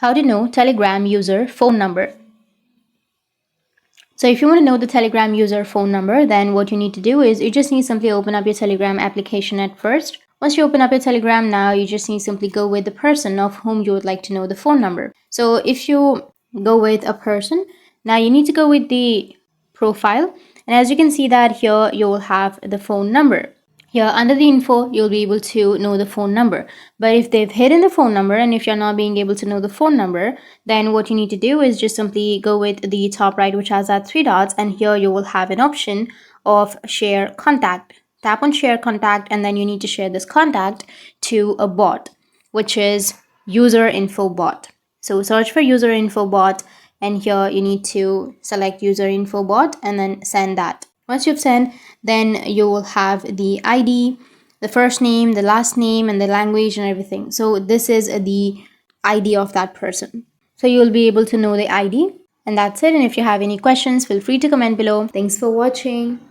How to know Telegram user phone number. So if you want to know the Telegram user phone number, then what you need to do is you just need to simply open up your Telegram application at first. Once you open up your Telegram now, you just need to simply go with the person of whom you would like to know the phone number. So if you go with a person, now you need to go with the profile. And as you can see that here, you will have the phone number. Here under the info, you'll be able to know the phone number. But if they've hidden the phone number and if you're not being able to know the phone number, then what you need to do is just simply go with the top right, which has that three dots, and here you will have an option of share contact. Tap on share contact, and then you need to share this contact to a bot, which is user info bot. So search for user info bot, and here you need to select user info bot and then send that. Once you've sent, then you will have the ID, the first name, the last name, and the language and everything. So this is the ID of that person. So you'll be able to know the ID, and that's it. And if you have any questions, feel free to comment below. Thanks for watching.